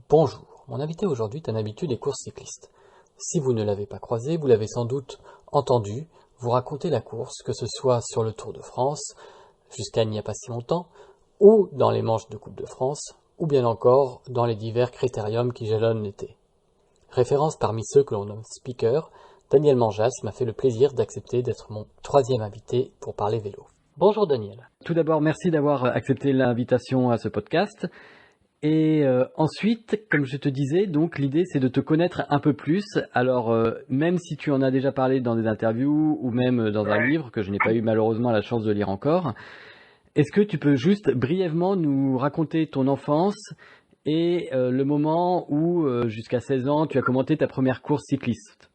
Bonjour, mon invité aujourd'hui est un habitué des courses cyclistes. Si vous ne l'avez pas croisé, vous l'avez sans doute entendu vous raconter la course, que ce soit sur le Tour de France, jusqu'à il n'y a pas si longtemps, ou dans les manches de Coupe de France, ou bien encore dans les divers critériums qui jalonnent l'été. Référence parmi ceux que l'on nomme speaker, Daniel Manjas m'a fait le plaisir d'accepter d'être mon troisième invité pour parler vélo. Bonjour Daniel. Tout d'abord, merci d'avoir accepté l'invitation à ce podcast. Et ensuite, comme je te disais, donc l'idée c'est de te connaître un peu plus. Alors, même si tu en as déjà parlé dans des interviews ou même dans un livre que je n'ai pas eu malheureusement la chance de lire encore, est-ce que tu peux juste brièvement nous raconter ton enfance et le moment où, jusqu'à 16 ans, tu as commenté ta première course cycliste?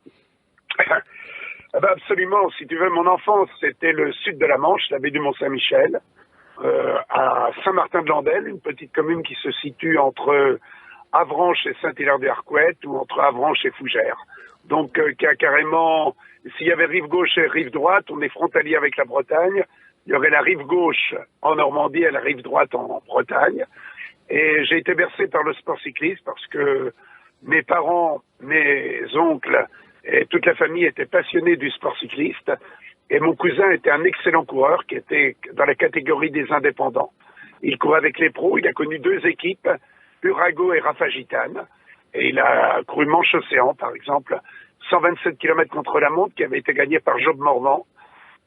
Absolument. Si tu veux, mon enfance, c'était le sud de la Manche, la baie du Mont-Saint-Michel, à Saint-Martin-de-Landelle, une petite commune qui se situe entre Avranches et Saint-Hilaire-de-Harcouët ou entre Avranches et Fougères. Donc, qui a carrément, s'il y avait rive gauche et rive droite, on est frontalier avec la Bretagne. Il y aurait la rive gauche en Normandie et la rive droite en Bretagne. Et j'ai été bercé par le sport cycliste parce que mes parents, mes oncles et toute la famille étaient passionnés du sport cycliste. Et mon cousin était un excellent coureur qui était dans la catégorie des indépendants. Il courait avec les pros, il a connu deux équipes, Urago et Rafa Gitane. Et il a couru Manche-Océan, par exemple, 127 km contre la montre qui avait été gagné par Job Morvan.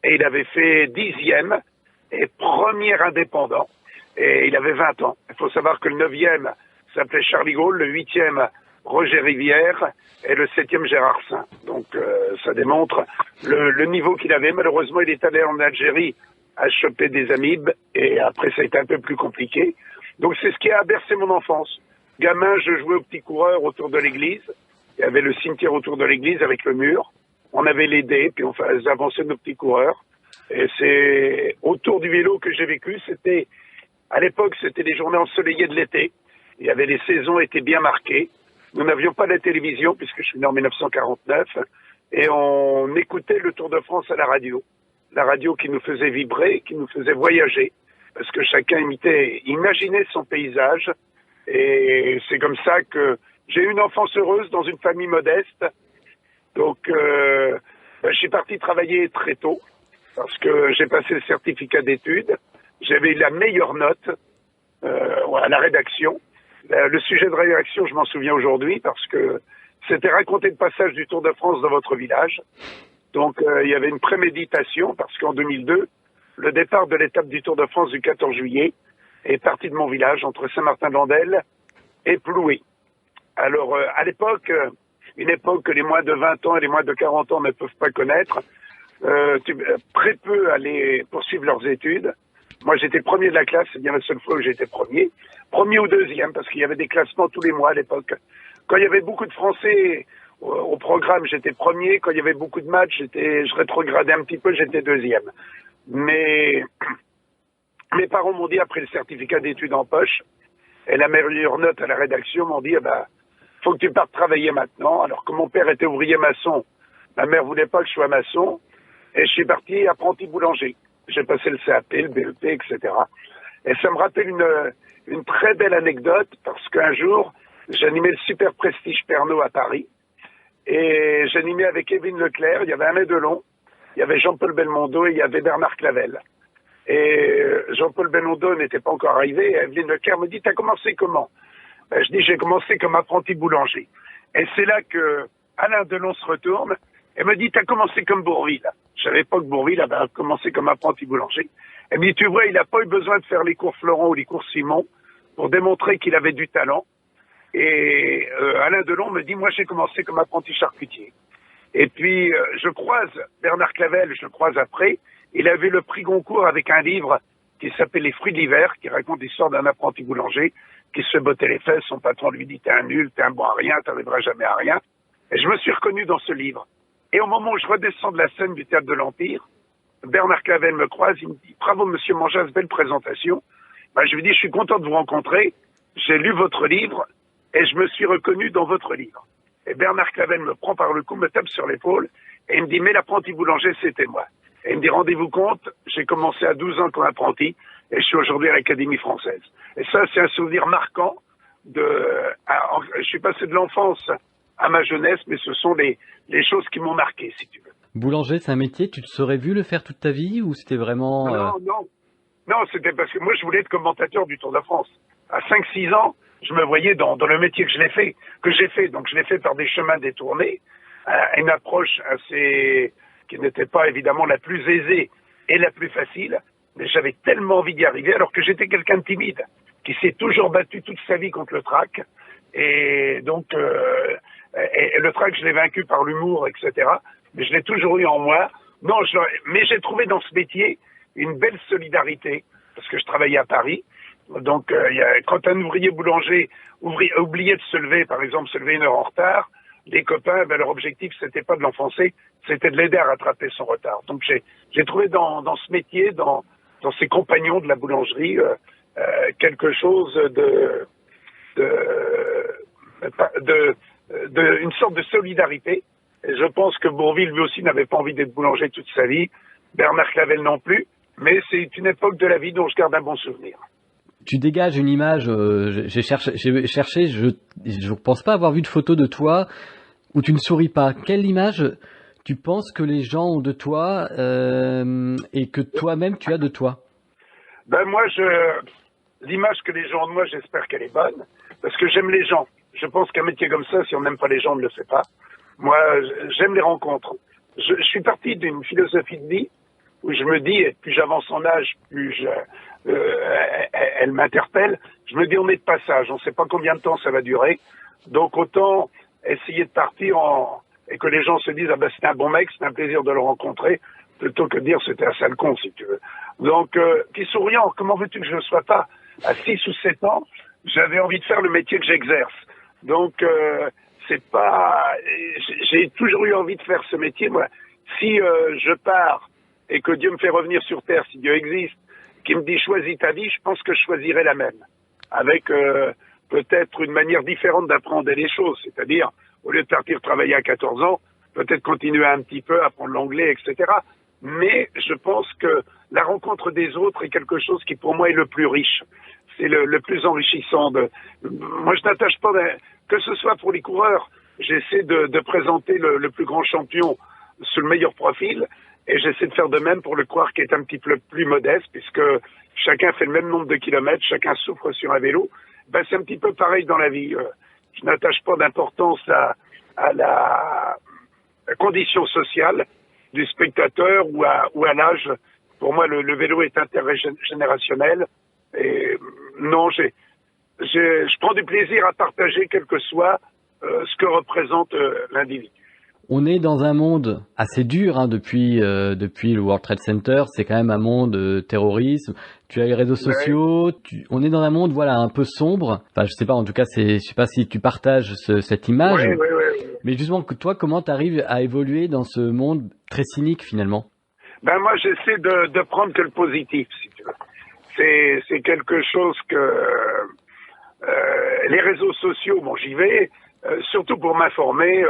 Et il avait fait 10e et premier indépendant. Et il avait 20 ans. Il faut savoir que le 9e s'appelait Charlie Gaulle, le 8e Roger Rivière et le 7e Gérard Saint. Donc ça démontre le niveau qu'il avait. Malheureusement, il est allé en Algérie à choper des amibes et après ça a été un peu plus compliqué. Donc c'est ce qui a bercé mon enfance. Gamin, je jouais aux petits coureurs autour de l'église. Il y avait le cimetière autour de l'église avec le mur. On avait les dés, puis on faisait avancer nos petits coureurs. Et c'est autour du vélo que j'ai vécu. À l'époque, c'était les journées ensoleillées de l'été. Il y avait les saisons étaient bien marquées. Nous n'avions pas la télévision, puisque je suis né en 1949, et on écoutait le Tour de France à la radio. La radio qui nous faisait vibrer, qui nous faisait voyager, parce que chacun imaginait son paysage. Et c'est comme ça que j'ai eu une enfance heureuse dans une famille modeste. Donc, je suis parti travailler très tôt, parce que j'ai passé le certificat d'études. J'avais eu la meilleure note à la rédaction. Le sujet de rédaction, je m'en souviens aujourd'hui, parce que c'était raconter le passage du Tour de France dans votre village. Donc, il y avait une préméditation, parce qu'en 2002, le départ de l'étape du Tour de France du 14 juillet est parti de mon village, entre Saint-Martin-de-Landelle et Ploué. Alors, à l'époque, une époque que les moins de 20 ans et les moins de 40 ans ne peuvent pas connaître, très peu allaient poursuivre leurs études. Moi, j'étais premier de la classe, c'est bien la seule fois où j'étais premier. Premier ou deuxième, parce qu'il y avait des classements tous les mois à l'époque. Quand il y avait beaucoup de Français au programme, j'étais premier. Quand il y avait beaucoup de matchs, je rétrogradais un petit peu, j'étais deuxième. Mais mes parents m'ont dit, après le certificat d'études en poche, et la meilleure note à la rédaction, m'ont dit, faut que tu partes travailler maintenant. Alors que mon père était ouvrier maçon, ma mère voulait pas que je sois maçon, et je suis parti apprenti boulanger. J'ai passé le CAP, le BEP, etc. Et ça me rappelle une très belle anecdote, parce qu'un jour, j'animais le Super Prestige Pernod à Paris, et j'animais avec Évelyne Leclerc, il y avait Alain Delon, il y avait Jean-Paul Belmondo et il y avait Bernard Clavel. Et Jean-Paul Belmondo n'était pas encore arrivé, et Évelyne Leclerc me dit, t'as commencé comment? Je dis, j'ai commencé comme apprenti boulanger. Et c'est là que Alain Delon se retourne et me dit, t'as commencé comme Bourvil. Je savais pas que Bourvil avait commencé comme apprenti boulanger. Elle me dit, tu vois, il n'a pas eu besoin de faire les cours Florent ou les cours Simon pour démontrer qu'il avait du talent. Et Alain Delon me dit, moi j'ai commencé comme apprenti charcutier. Et puis je croise Bernard Clavel, je le croise après. Il avait le prix Goncourt avec un livre qui s'appelle Les fruits de l'hiver, qui raconte l'histoire d'un apprenti boulanger qui se bottait les fesses. Son patron lui dit, t'es un nul, t'es un bon à rien, t'arriveras jamais à rien. Et je me suis reconnu dans ce livre. Et au moment où je redescends de la scène du Théâtre de l'Empire, Bernard Clavel me croise, il me dit, bravo monsieur Manjas, belle présentation. Je lui dis, je suis content de vous rencontrer, j'ai lu votre livre et je me suis reconnu dans votre livre. Et Bernard Clavel me prend par le cou, me tape sur l'épaule et il me dit, mais l'apprenti boulanger, c'était moi. Et il me dit, rendez-vous compte, j'ai commencé à 12 ans comme apprenti et je suis aujourd'hui à l'Académie française. Et ça, c'est un souvenir marquant je suis passé de l'enfance à ma jeunesse, mais ce sont les choses qui m'ont marqué, si tu veux. Boulanger, c'est un métier, tu te serais vu le faire toute ta vie ou c'était vraiment... Non, c'était parce que moi, je voulais être commentateur du Tour de France. À 5-6 ans, je me voyais dans le métier que j'ai fait. Donc, je l'ai fait par des chemins détournés, une approche qui n'était pas évidemment la plus aisée et la plus facile, mais j'avais tellement envie d'y arriver, alors que j'étais quelqu'un de timide, qui s'est toujours battu toute sa vie contre le trac. Et donc, et le trac, je l'ai vaincu par l'humour, etc. Mais je l'ai toujours eu en moi. Non, mais j'ai trouvé dans ce métier une belle solidarité, parce que je travaillais à Paris. Donc, quand un ouvrier boulanger oubliait de se lever, par exemple, se lever 1 heure en retard, les copains, leur objectif, c'était pas de l'enfoncer, c'était de l'aider à rattraper son retard. Donc, j'ai trouvé dans ce métier, dans ces compagnons de la boulangerie, quelque chose une sorte de solidarité. Et je pense que Bourvil, lui aussi, n'avait pas envie d'être boulanger toute sa vie. Bernard Clavel non plus. Mais c'est une époque de la vie dont je garde un bon souvenir. Tu dégages une image, j'ai cherché, je pense pas avoir vu de photo de toi où tu ne souris pas. Quelle image tu penses que les gens ont de toi et que toi-même tu as de toi? Ben moi, l'image que les gens ont de moi, j'espère qu'elle est bonne, parce que j'aime les gens. Je pense qu'un métier comme ça, si on n'aime pas les gens, on ne le fait pas. Moi, j'aime les rencontres. Je suis parti d'une philosophie de vie où je me dis, et plus j'avance en âge, plus elle m'interpelle. Je me dis, on est de passage, on ne sait pas combien de temps ça va durer. Donc autant essayer de partir et que les gens se disent, ah ben c'est un bon mec, c'est un plaisir de le rencontrer, plutôt que de dire c'était un sale con, si tu veux. Donc, puis souriant, comment veux-tu que je ne sois pas? À 6 ou 7 ans, j'avais envie de faire le métier que j'exerce. Donc, j'ai toujours eu envie de faire ce métier. Moi, si je pars et que Dieu me fait revenir sur Terre, si Dieu existe, qui me dit choisis ta vie, je pense que je choisirais la même. Avec peut-être une manière différente d'apprendre les choses. C'est-à-dire, au lieu de partir travailler à 14 ans, peut-être continuer un petit peu à apprendre l'anglais, etc. Mais je pense que la rencontre des autres est quelque chose qui pour moi est le plus riche. C'est le plus enrichissant. Moi, je n'attache pas, que ce soit pour les coureurs, j'essaie de présenter le plus grand champion sur le meilleur profil, et j'essaie de faire de même pour le coureur qui est un petit peu plus modeste, puisque chacun fait le même nombre de kilomètres, chacun souffre sur un vélo. Ben, c'est un petit peu pareil dans la vie. Je n'attache pas d'importance à la condition sociale du spectateur ou à l'âge. Pour moi, le vélo est intergénérationnel. Et non, je prends du plaisir à partager quel que soit ce que représente l'individu. On est dans un monde assez dur depuis le World Trade Center. C'est quand même un monde terrorisme. Tu as les réseaux sociaux. On est dans un monde un peu sombre. Enfin, je sais pas. En tout cas, je sais pas si tu partages cette image. Oui. Mais justement, toi, comment tu arrives à évoluer dans ce monde très cynique finalement? Ben moi, j'essaie de prendre que le positif, si tu veux. C'est quelque chose que les réseaux sociaux, bon, j'y vais, surtout pour m'informer,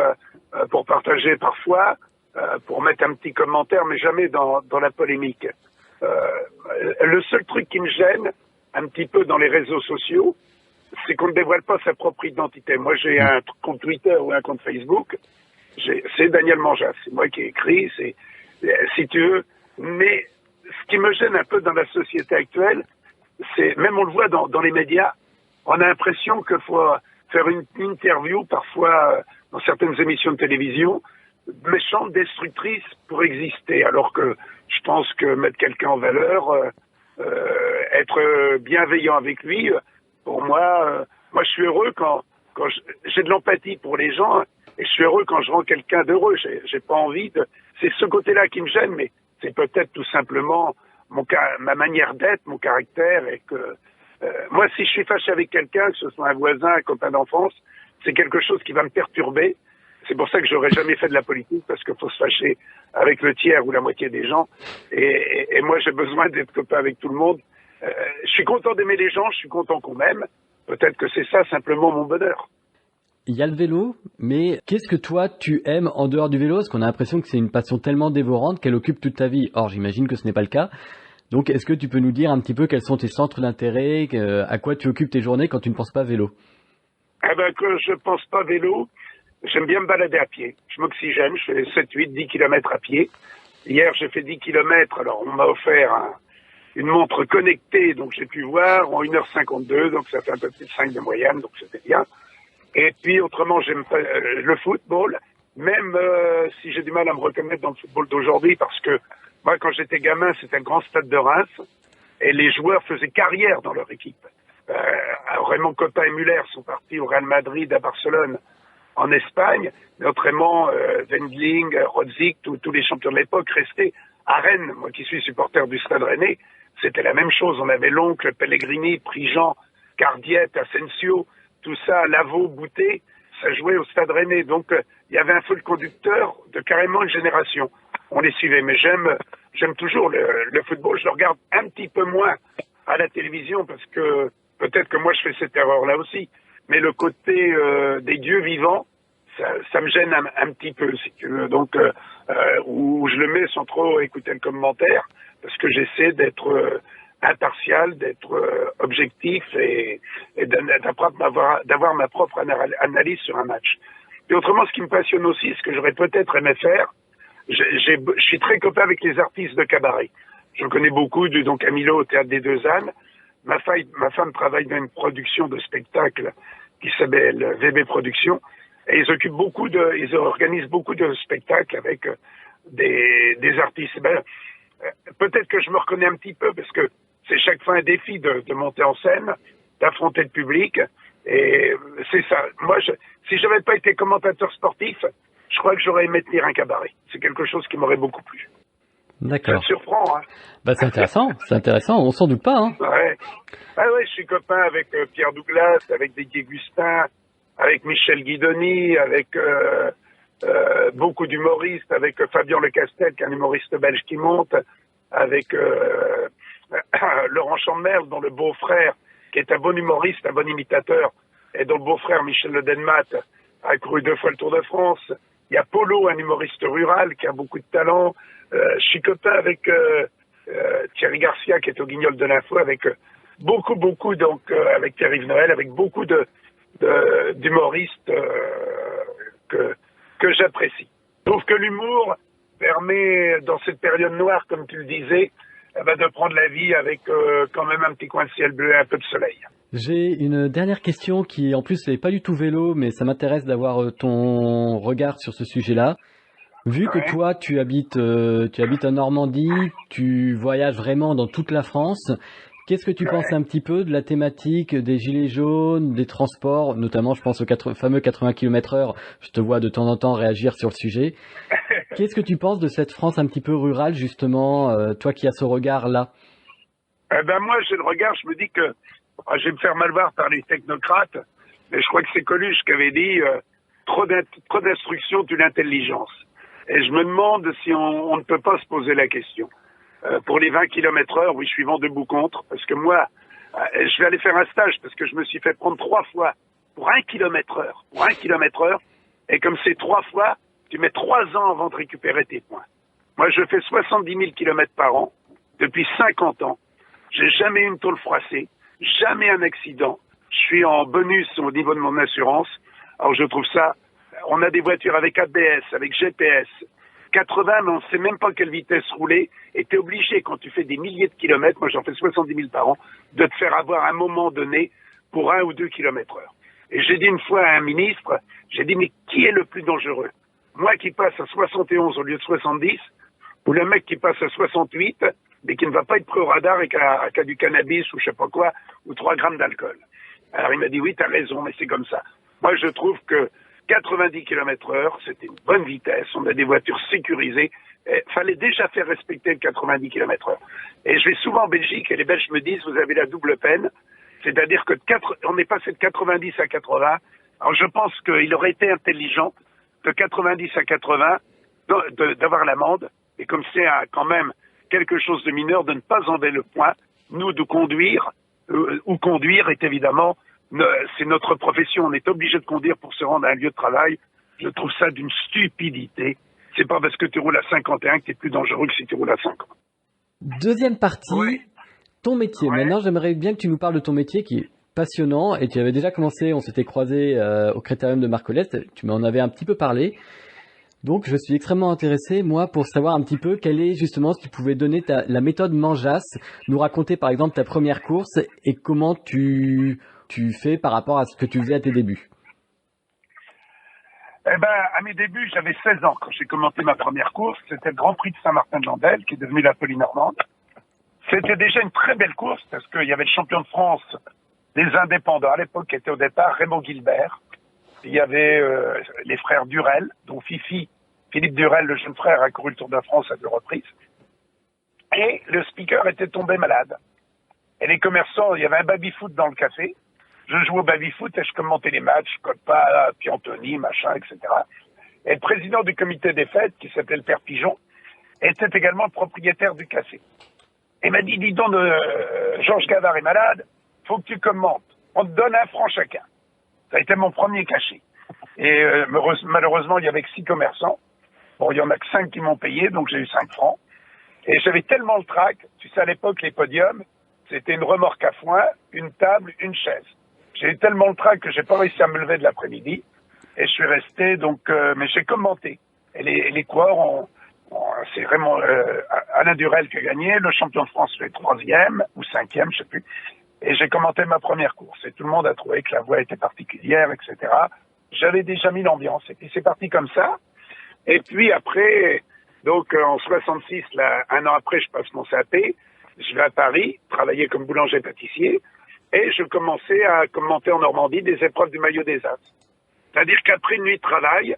pour partager parfois, pour mettre un petit commentaire, mais jamais dans la polémique. Le seul truc qui me gêne un petit peu dans les réseaux sociaux, c'est qu'on ne dévoile pas sa propre identité. Moi, j'ai un compte Twitter ou un compte Facebook, c'est Daniel Manjas, c'est moi qui ai écrit, si tu veux, mais ce qui me gêne un peu dans la société actuelle, c'est, même on le voit dans les médias, on a l'impression qu'il faut faire une interview, parfois dans certaines émissions de télévision, méchante, destructrice pour exister, alors que je pense que mettre quelqu'un en valeur, être bienveillant avec lui, pour moi, je suis heureux quand j'ai de l'empathie pour les gens, et je suis heureux quand je rends quelqu'un d'heureux. J'ai pas envie c'est ce côté-là qui me gêne, mais c'est peut-être tout simplement ma manière d'être, mon caractère, et que moi, si je suis fâché avec quelqu'un, que ce soit un voisin, un copain d'enfance, c'est quelque chose qui va me perturber. C'est pour ça que j'aurais jamais fait de la politique, parce qu'il faut se fâcher avec le tiers ou la moitié des gens. Et moi, j'ai besoin d'être copain avec tout le monde. Je suis content d'aimer les gens, je suis content qu'on m'aime. Peut-être que c'est ça simplement mon bonheur. Il y a le vélo, mais qu'est-ce que toi tu aimes en dehors du vélo? Parce qu'on a l'impression que c'est une passion tellement dévorante qu'elle occupe toute ta vie. Or, j'imagine que ce n'est pas le cas. Donc, est-ce que tu peux nous dire un petit peu quels sont tes centres d'intérêt, à quoi tu occupes tes journées quand tu ne penses pas vélo? Eh ben, que je pense pas vélo, j'aime bien me balader à pied. Je m'oxygène, je fais 7, 8, 10 kilomètres à pied. Hier, j'ai fait 10 kilomètres, alors on m'a offert une montre connectée, donc j'ai pu voir en 1h52, donc ça fait un peu plus de 5 de moyenne, donc c'était bien. Et puis autrement, j'aime pas le football, même si j'ai du mal à me reconnaître dans le football d'aujourd'hui, parce que moi, quand j'étais gamin, c'était un grand stade de Reims, et les joueurs faisaient carrière dans leur équipe. Raymond Kopa et Müller sont partis au Real Madrid, à Barcelone, en Espagne, mais autrement, Wendling, Rodzik, tous les champions de l'époque restaient à Rennes. Moi qui suis supporter du Stade Rennais, c'était la même chose. On avait l'oncle, Pellegrini, Prigent, Cardiette, Asensio, tout ça, Lavaux, Boutet, ça jouait au Stade Rennais. Donc, il y avait un feu de conducteur de carrément une génération. On les suivait, mais j'aime toujours le football. Je le regarde un petit peu moins à la télévision parce que peut-être que moi je fais cette erreur-là aussi. Mais le côté des dieux vivants, ça me gêne un petit peu, si tu veux. Donc, où je le mets sans trop écouter le commentaire, parce que j'essaie d'être impartial, d'être objectif et d'avoir ma propre analyse sur un match. Et autrement, ce qui me passionne aussi, ce que j'aurais peut-être aimé faire, je suis très copain avec les artistes de cabaret. Je connais beaucoup de donc Camilo au Théâtre des Deux Ânes. Ma femme travaille dans une production de spectacle qui s'appelle VB Productions. Et ils organisent beaucoup de spectacles avec des artistes. Peut-être que je me reconnais un petit peu parce que c'est chaque fois un défi de monter en scène, d'affronter le public. Et c'est ça. Moi, si j'avais pas été commentateur sportif, je crois que j'aurais aimé tenir un cabaret. C'est quelque chose qui m'aurait beaucoup plu. D'accord. Ça te surprend, hein? Bah, c'est intéressant, on s'en doute pas, hein. Ouais. Ah ouais, je suis copain avec Pierre Douglas, avec Didier Gustin, avec Michel Guidoni, avec beaucoup d'humoristes, avec Fabien Lecastel, qui est un humoriste belge qui monte, avec Laurent Chammerle, dont le beau-frère, qui est un bon humoriste, un bon imitateur, et dont le beau-frère, Michel Le Denmat, a couru 2 fois le Tour de France. Il y a Polo, un humoriste rural, qui a beaucoup de talent. Je suis copain avec Thierry Garcia, qui est au Guignol de l'Info, avec beaucoup, donc avec Thierry Noël, avec beaucoup d'humoristes que j'apprécie. Je trouve que l'humour permet, dans cette période noire, comme tu le disais, de prendre la vie avec quand même un petit coin de ciel bleu et un peu de soleil. J'ai une dernière question qui, en plus, n'est pas du tout vélo, mais ça m'intéresse d'avoir ton regard sur ce sujet-là. Vu que toi, tu habites en Normandie, tu voyages vraiment dans toute la France, qu'est-ce que tu penses un petit peu de la thématique des gilets jaunes, des transports, notamment je pense au fameux 80 km/h, je te vois de temps en temps réagir sur le sujet. Qu'est-ce que tu penses de cette France un petit peu rurale, justement, toi qui as ce regard-là? Moi, j'ai le regard, je me dis que je vais me faire mal voir par les technocrates, mais je crois que c'est Coluche qui avait dit trop d'instructions d'une intelligence. Et je me demande si on ne peut pas se poser la question. Pour les 20 km/h, oui, je suis vent debout contre, parce que moi, je vais aller faire un stage, parce que je me suis fait prendre 3 fois pour 1 km/h. Pour 1 km/h, et comme c'est 3 fois, tu mets 3 ans avant de récupérer tes points. Moi, je fais 70 000 km par an, depuis 50 ans. J'ai jamais eu une tôle froissée, jamais un accident. Je suis en bonus au niveau de mon assurance. Alors, je trouve ça, on a des voitures avec ABS, avec GPS, 80, mais on ne sait même pas quelle vitesse rouler, et tu es obligé, quand tu fais des milliers de kilomètres, moi j'en fais 70 000 par an, de te faire avoir à un moment donné pour 1 ou 2 km/h. Et j'ai dit une fois à un ministre, j'ai dit, mais qui est le plus dangereux? Moi qui passe à 71 au lieu de 70, ou le mec qui passe à 68, mais qui ne va pas être pris au radar et qui a du cannabis ou je sais pas quoi, ou 3 grammes d'alcool. Alors il m'a dit, oui, t'as raison, mais c'est comme ça. Moi je trouve que 90 km/h, c'était une bonne vitesse, on a des voitures sécurisées, il fallait déjà faire respecter le 90 km/h. Et je vais souvent en Belgique et les Belges me disent, vous avez la double peine, c'est-à-dire que on est passé de 90 à 80, alors je pense qu'il aurait été intelligent de 90 à 80 d'avoir l'amende, et comme c'est quand même quelque chose de mineur, de ne pas enlever le point, nous de conduire, ou conduire est évidemment, c'est notre profession, on est obligé de conduire pour se rendre à un lieu de travail. Je trouve ça d'une stupidité. C'est pas parce que tu roules à 51 que tu es plus dangereux que si tu roules à 50. Deuxième partie, ton métier. Ouais. Maintenant, j'aimerais bien que tu nous parles de ton métier qui est passionnant et tu avais déjà commencé, on s'était croisé au Critérium de Marcolette, tu m'en avais un petit peu parlé. Donc je suis extrêmement intéressé, moi, pour savoir un petit peu quelle est justement, si tu pouvais donner la méthode Manjas, nous raconter par exemple ta première course et comment tu fais par rapport à ce que tu faisais à tes débuts. Eh ben, à mes débuts, j'avais 16 ans quand j'ai commenté ma première course. C'était le Grand Prix de Saint-Martin-de-Landelle, qui est devenu la Folie Normande. C'était déjà une très belle course parce qu'il y avait le champion de France des indépendants à l'époque qui était au départ Raymond Gilbert. Il y avait les frères Durel, dont Philippe Durel, le jeune frère, a couru le Tour de France à 2 reprises. Et le speaker était tombé malade. Et les commerçants, il y avait un baby-foot dans le café. Je jouais au baby-foot et je commentais les matchs, Coppa, Piantoni, machin, etc. Et le président du comité des fêtes, qui s'appelait le Père Pigeon, était également le propriétaire du café. Et m'a dit, dis donc, Georges Gavard est malade, faut que tu commentes. On te donne 1 franc chacun. Ça a été mon premier cachet. Et malheureusement, il y avait que 6 commerçants. Bon, il y en a que 5 qui m'ont payé, donc j'ai eu 5 francs. Et j'avais tellement le trac, tu sais, à l'époque, les podiums, c'était une remorque à foin, une table, une chaise. J'ai eu tellement le trac que j'ai pas réussi à me lever de l'après-midi. Et je suis resté, donc, mais j'ai commenté. Et les coureurs c'est vraiment Alain Durel qui a gagné, le champion de France fait 3e ou 5e, je sais plus. Et j'ai commenté ma première course. Et tout le monde a trouvé que la voie était particulière, etc. J'avais déjà mis l'ambiance. Et puis c'est parti comme ça. Et puis après, donc en 66, là, 1 an après, je passe mon CAP. Je vais à Paris, travailler comme boulanger-pâtissier. Et je commençais à commenter en Normandie des épreuves du maillot des As. C'est-à-dire qu'après une nuit de travail,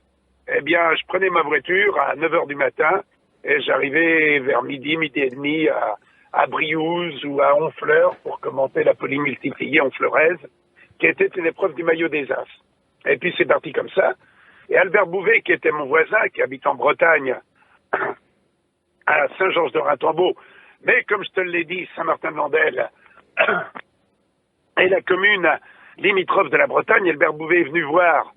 eh bien, je prenais ma voiture à 9h du matin et j'arrivais vers midi et demi à Briouze ou à Honfleur pour commenter la polymultipliée honfleuraise, qui était une épreuve du maillot des As. Et puis c'est parti comme ça. Et Albert Bouvet, qui était mon voisin, qui habite en Bretagne, à Saint-Georges-de-Ratambeau, mais comme je te l'ai dit, Saint-Martin-de-Landelle est la commune limitrophe de la Bretagne. Albert Bouvet est venu voir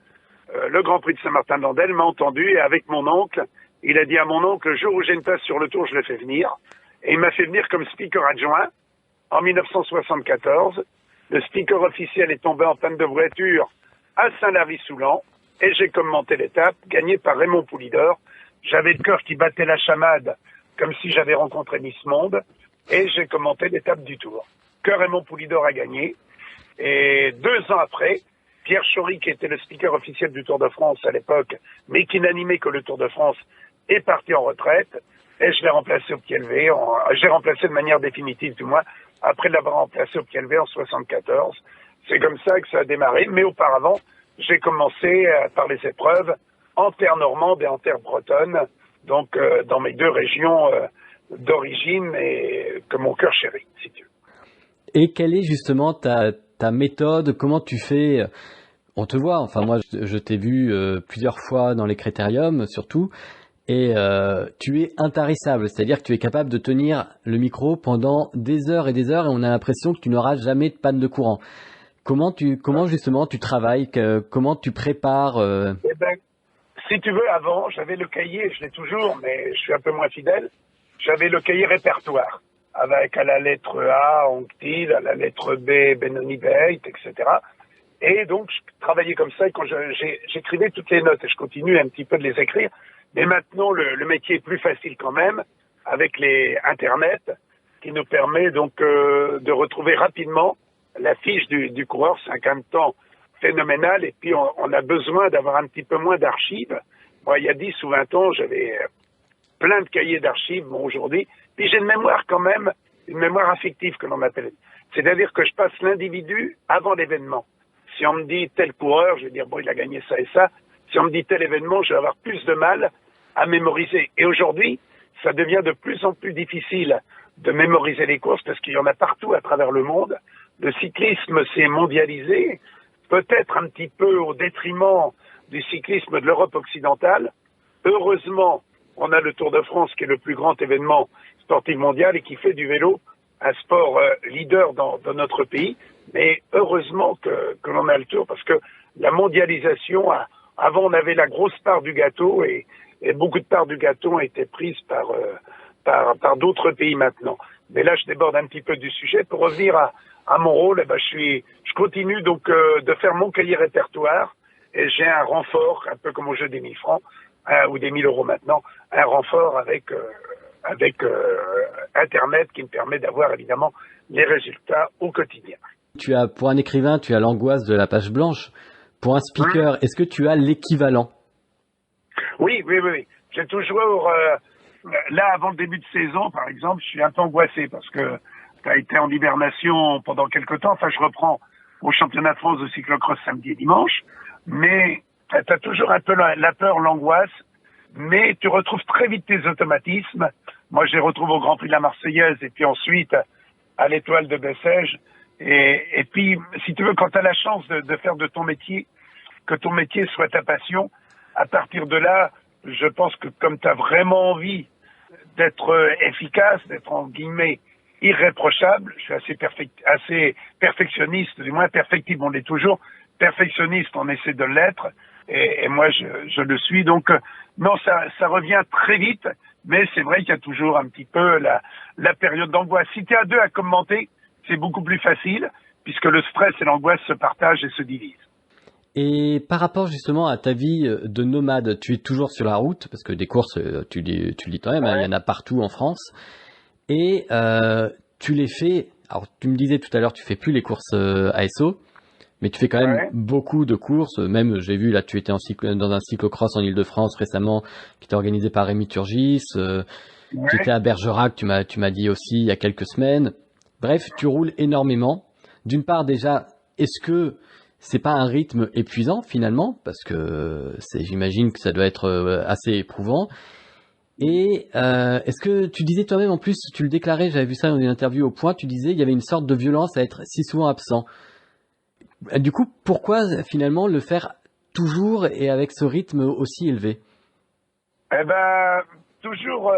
le Grand Prix de Saint-Martin-de-Landelle, m'a entendu, et avec mon oncle, il a dit à mon oncle, le jour où j'ai une place sur le Tour, je le fais venir. Et il m'a fait venir comme speaker adjoint en 1974. Le speaker officiel est tombé en panne de voiture à Saint-Lary-Soulan, et j'ai commenté l'étape, gagnée par Raymond Poulidor. J'avais le cœur qui battait la chamade, comme si j'avais rencontré Miss Monde, et j'ai commenté l'étape du Tour, que Raymond Poulidor a gagné. Et 2 ans après, Pierre Chory, qui était le speaker officiel du Tour de France à l'époque, mais qui n'animait que le Tour de France, est parti en retraite, et je l'ai remplacé au pied levé, j'ai remplacé de manière définitive, du moins, après l'avoir remplacé au pied levé en 74. C'est comme ça que ça a démarré, mais auparavant, j'ai commencé par les épreuves en terre normande et en terre bretonne, donc dans mes 2 régions d'origine et que mon cœur chérit, si tu veux. Et quelle est justement ta méthode? Comment tu fais? On te voit, enfin moi je t'ai vu plusieurs fois dans les critériums surtout, et tu es intarissable, c'est-à-dire que tu es capable de tenir le micro pendant des heures et on a l'impression que tu n'auras jamais de panne de courant. Comment justement tu travailles, comment tu prépares Eh ben, si tu veux, avant, j'avais le cahier, je l'ai toujours, mais je suis un peu moins fidèle, j'avais le cahier répertoire, avec à la lettre A, Onctile, à la lettre B, Benoni Beit, etc. Et donc, je travaillais comme ça, et quand j'écrivais toutes les notes, et je continue un petit peu de les écrire, mais maintenant, le métier est plus facile quand même, avec les Internet, qui nous permet donc de retrouver rapidement la fiche du coureur. C'est un gain de temps phénoménal, et puis on a besoin d'avoir un petit peu moins d'archives. Moi, il y a 10 ou 20 ans, j'avais plein de cahiers d'archives. Bon, aujourd'hui, puis j'ai une mémoire quand même, une mémoire affective que l'on appelle. C'est-à-dire que je passe l'individu avant l'événement. Si on me dit tel coureur, je vais dire bon, il a gagné ça et ça. Si on me dit tel événement, je vais avoir plus de mal à mémoriser. Et aujourd'hui, ça devient de plus en plus difficile de mémoriser les courses parce qu'il y en a partout à travers le monde. Le cyclisme s'est mondialisé, peut-être un petit peu au détriment du cyclisme de l'Europe occidentale. Heureusement, on a le Tour de France qui est le plus grand événement sportif mondial et qui fait du vélo un sport leader dans notre pays. Mais heureusement que l'on a le Tour parce que la mondialisation, avant on avait la grosse part du gâteau et beaucoup de parts du gâteau ont été prises par d'autres pays maintenant. Mais là, je déborde un petit peu du sujet. Pour revenir à mon rôle, je continue donc de faire mon cahier répertoire et j'ai un renfort, un peu comme au jeu des 1000 francs ou des 1000 euros maintenant, un renfort avec Internet qui me permet d'avoir évidemment les résultats au quotidien. Pour un écrivain, tu as l'angoisse de la page blanche. Pour un speaker, est-ce que tu as l'équivalent? Oui. J'ai toujours, là, avant le début de saison, par exemple, je suis un peu angoissé parce que tu as été en hibernation pendant quelque temps. Enfin, je reprends au championnat de France de cyclocross samedi et dimanche. Mais tu as toujours un peu la peur, l'angoisse. Mais tu retrouves très vite tes automatismes. Moi, je les retrouve au Grand Prix de la Marseillaise et puis ensuite à l'Étoile de Bessèges. Et puis, si tu veux, quand tu as la chance de faire de ton métier, que ton métier soit ta passion, à partir de là, je pense que comme tu as vraiment envie d'être efficace, d'être en guillemets irréprochable, je suis assez perfectionniste, du moins perfectible, on l'est toujours, perfectionniste, on essaie de l'être, et moi je le suis, donc non, ça revient très vite, mais c'est vrai qu'il y a toujours un petit peu la période d'angoisse. Si tu es à deux à commenter, c'est beaucoup plus facile, puisque le stress et l'angoisse se partagent et se divisent. Et par rapport justement à ta vie de nomade, tu es toujours sur la route, parce que des courses, tu le dis toi-même, hein, il y en a partout en France, et tu les fais, alors tu me disais tout à l'heure, tu fais plus les courses ASO, mais tu fais quand même beaucoup de courses, même j'ai vu là, tu étais dans un cyclocross en Île-de-France récemment, qui était organisé par Rémi Turgis, tu étais à Bergerac, tu m'as dit aussi il y a quelques semaines. Bref, tu roules énormément. D'une part déjà, est-ce que c'est pas un rythme épuisant finalement, parce que j'imagine que ça doit être assez éprouvant. Et est-ce que tu disais toi-même, en plus, tu le déclarais, j'avais vu ça dans une interview au Point, tu disais il y avait une sorte de violence à être si souvent absent. Du coup, pourquoi finalement le faire toujours et avec ce rythme aussi élevé? Eh ben, toujours,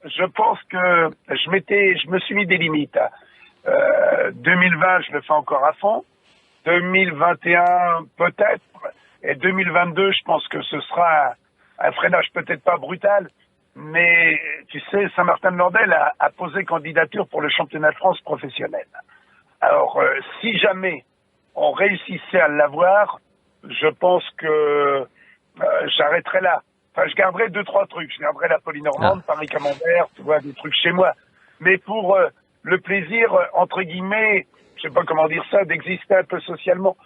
je pense que je me suis mis des limites. 2020, je le fais encore à fond. 2021 peut-être, et 2022, je pense que ce sera un freinage peut-être pas brutal, mais tu sais, Saint-Martin-de-Landelle a posé candidature pour le championnat de France professionnel. Alors, si jamais on réussissait à l'avoir, je pense que j'arrêterai là. Enfin, je garderai 2-3 trucs. Je garderai la Polynormande, Paris-Camembert, tu vois, des trucs chez moi. Mais pour le plaisir, entre guillemets, je sais pas comment dire ça, d'exister un peu socialement.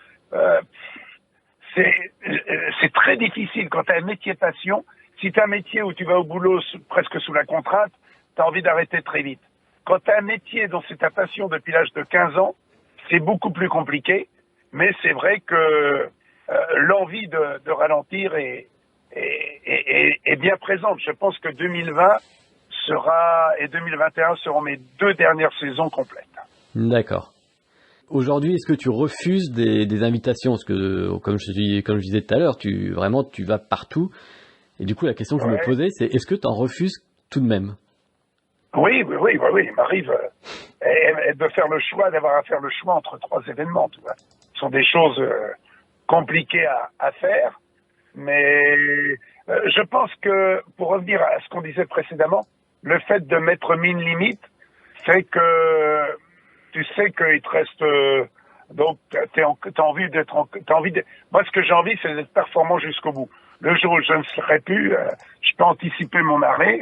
C'est très difficile quand tu as un métier passion. Si tu as un métier où tu vas au boulot presque sous la contrainte, tu as envie d'arrêter très vite. Quand tu as un métier dont c'est ta passion depuis l'âge de 15 ans, c'est beaucoup plus compliqué. Mais c'est vrai que l'envie de ralentir est bien présente. Je pense que 2020 et 2021 seront mes 2 dernières saisons complètes. D'accord. Aujourd'hui, est-ce que tu refuses des invitations? Parce que, comme je disais tout à l'heure, tu vas partout. Et du coup, la question que je me posais, c'est est-ce que tu en refuses tout de même? Oui. Il m'arrive d'avoir à faire le choix entre 3 événements. Tu vois. Ce sont des choses compliquées à faire. Mais je pense que, pour revenir à ce qu'on disait précédemment, le fait de m'être mis une limite fait que tu sais qu'il te reste donc t'as envie moi ce que j'ai envie c'est d'être performant jusqu'au bout. Le jour où je ne serai plus, je peux anticiper mon arrêt.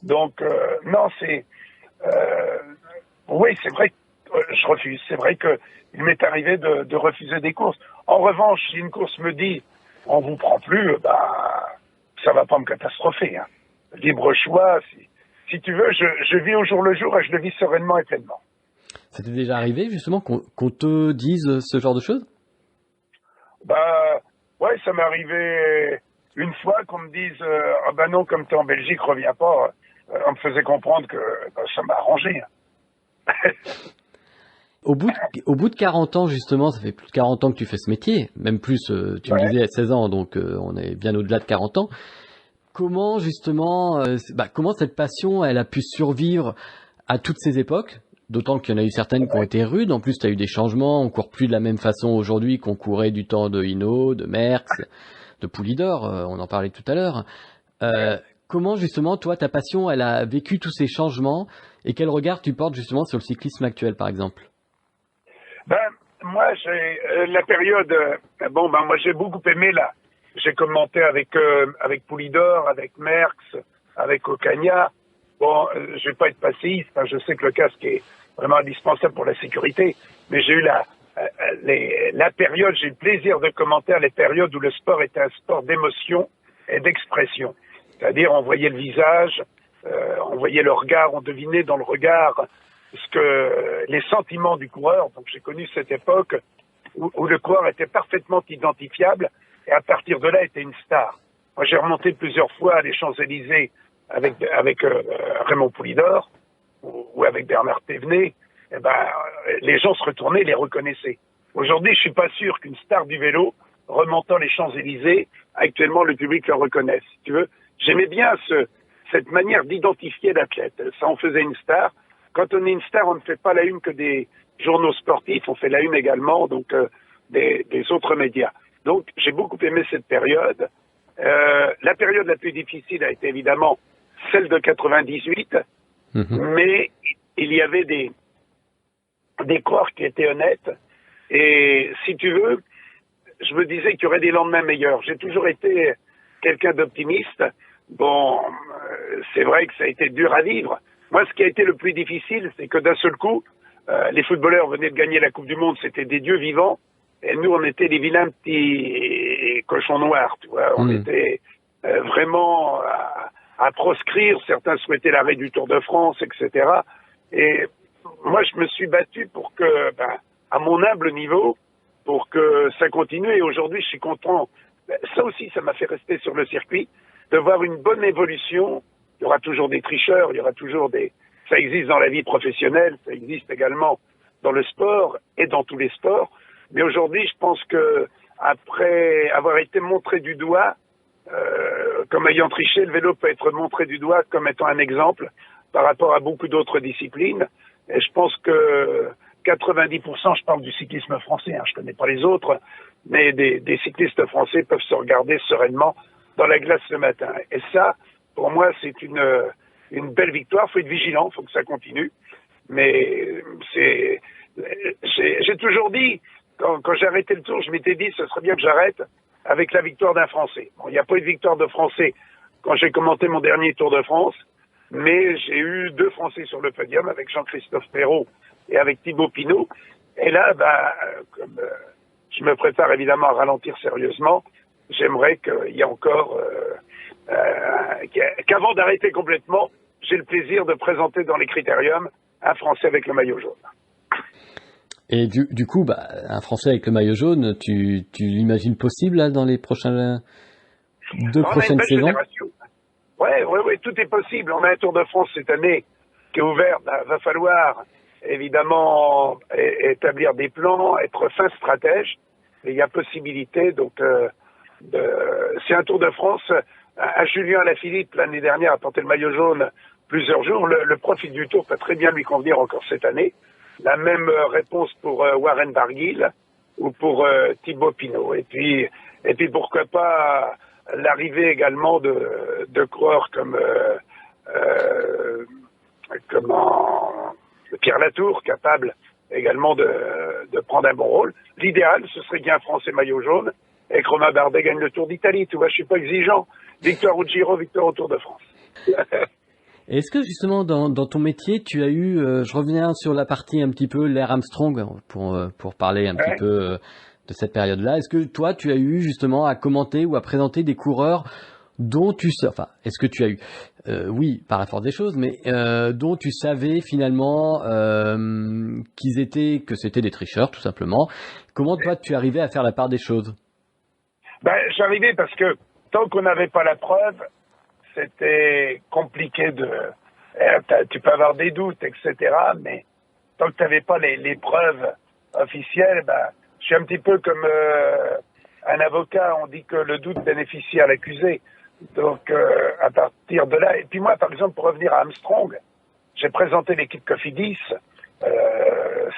Donc non, oui, c'est vrai que je refuse. C'est vrai que il m'est arrivé de refuser des courses. En revanche, si une course me dit on vous prend plus, ça va pas me catastropher. Hein. Libre choix. Si tu veux, je vis au jour le jour et je le vis sereinement et pleinement. Ça t'est déjà arrivé justement qu'on te dise ce genre de choses? Ouais, ça m'est arrivé une fois qu'on me dise non, comme t'es en Belgique, reviens pas. On me faisait comprendre que ça m'a arrangé. Au bout de 40 ans, justement, ça fait plus de 40 ans que tu fais ce métier, même plus, tu me disais à 16 ans, donc on est bien au-delà de 40 ans. Comment, justement, comment cette passion, elle a pu survivre à toutes ces époques? D'autant qu'il y en a eu certaines qui ont été rudes. En plus, tu as eu des changements. On court plus de la même façon aujourd'hui qu'on courait du temps de Hinault, de Merckx, de Poulidor. On en parlait tout à l'heure. comment justement, toi, ta passion, elle a vécu tous ces changements et quel regard tu portes justement sur le cyclisme actuel, par exemple? Moi, j'ai la période. Moi, j'ai beaucoup aimé là. J'ai commenté avec Poulidor, avec Merckx, avec Ocaña. Bon, je vais pas être passéiste. Hein, je sais que le casque est vraiment indispensable pour la sécurité, mais j'ai eu la période. J'ai eu le plaisir de commenter les périodes où le sport était un sport d'émotion et d'expression. C'est-à-dire, on voyait le visage, on voyait le regard, on devinait dans le regard les sentiments du coureur. Donc j'ai connu cette époque où le coureur était parfaitement identifiable et à partir de là était une star. Moi j'ai remonté plusieurs fois les Champs-Élysées avec Raymond Poulidor ou avec Bernard Thévenet. Les gens se retournaient, les reconnaissaient. Aujourd'hui, je suis pas sûr qu'une star du vélo remontant les Champs-Élysées, actuellement le public le reconnaisse. Si tu veux, j'aimais bien cette manière d'identifier l'athlète. Ça en faisait une star. Quand on est une star, on ne fait pas la une que des journaux sportifs, on fait la une également donc des autres médias. Donc j'ai beaucoup aimé cette période. La période la plus difficile a été évidemment celle de 98, mais il y avait des coureurs qui étaient honnêtes. Et si tu veux, je me disais qu'il y aurait des lendemains meilleurs. J'ai toujours été quelqu'un d'optimiste. Bon, c'est vrai que ça a été dur à vivre. Moi, ce qui a été le plus difficile, c'est que d'un seul coup, les footballeurs venaient de gagner la Coupe du Monde, c'était des dieux vivants, et nous, on était les vilains petits cochons noirs, tu vois. On était vraiment à proscrire, certains souhaitaient l'arrêt du Tour de France, etc. Et moi, je me suis battu pour que, à mon humble niveau, pour que ça continue, et aujourd'hui, je suis content. Ça aussi, ça m'a fait rester sur le circuit, de voir une bonne évolution. Il y aura toujours des tricheurs, il y aura toujours ça existe dans la vie professionnelle, ça existe également dans le sport et dans tous les sports. Mais aujourd'hui, je pense que après avoir été montré du doigt, comme ayant triché, le vélo peut être montré du doigt comme étant un exemple par rapport à beaucoup d'autres disciplines. Et je pense que 90%, je parle du cyclisme français, je connais pas les autres, mais des cyclistes français peuvent se regarder sereinement dans la glace ce matin. Et ça, pour moi, c'est une belle victoire. Faut être vigilant, faut que ça continue. Mais j'ai toujours dit, quand j'ai arrêté le Tour, je m'étais dit, ce serait bien que j'arrête avec la victoire d'un Français. Bon, il n'y a pas eu de victoire de Français quand j'ai commenté mon dernier Tour de France, mais j'ai eu 2 Français sur le podium avec Jean-Christophe Perrault et avec Thibaut Pinot. Et là, comme je me prépare évidemment à ralentir sérieusement, j'aimerais qu'il y ait encore, qu'avant d'arrêter complètement, j'ai le plaisir de présenter dans les critériums un Français avec le maillot jaune. Et du coup, un Français avec le maillot jaune, tu l'imagines possible là, dans les prochaines saisons? Oui, tout est possible. On a un Tour de France cette année qui est ouvert. Va falloir évidemment établir des plans, être fin stratège. Et il y a possibilité donc c'est un Tour de France. À Julien Alaphilippe l'année dernière a porté le maillot jaune plusieurs jours. Le profil du Tour peut très bien lui convenir encore cette année. La même réponse pour Warren Barguil ou pour Thibaut Pinot. Et puis pourquoi pas l'arrivée également de coureurs comme Pierre Latour, capable également de prendre un bon rôle. L'idéal, ce serait qu'un Français maillot jaune et que Romain Bardet gagne le Tour d'Italie. Tu vois, je suis pas exigeant. Victoire au Giro, victoire au Tour de France. Est-ce que justement dans ton métier, tu as eu, je reviens sur la partie un petit peu l'ère Armstrong pour parler un petit peu de cette période-là. Est-ce que toi, tu as eu justement à commenter ou à présenter des coureurs dont est-ce que tu as eu, oui, par la force des choses, mais dont tu savais finalement que c'était des tricheurs, tout simplement. Comment toi, tu arrivais à faire la part des choses? J'arrivais parce que tant qu'on n'avait pas la preuve, c'était compliqué tu peux avoir des doutes, etc. Mais tant que tu n'avais pas les preuves officielles, je suis un petit peu comme un avocat. On dit que le doute bénéficie à l'accusé. Donc, à partir de là, et puis moi, par exemple, pour revenir à Armstrong, j'ai présenté l'équipe Cofidis.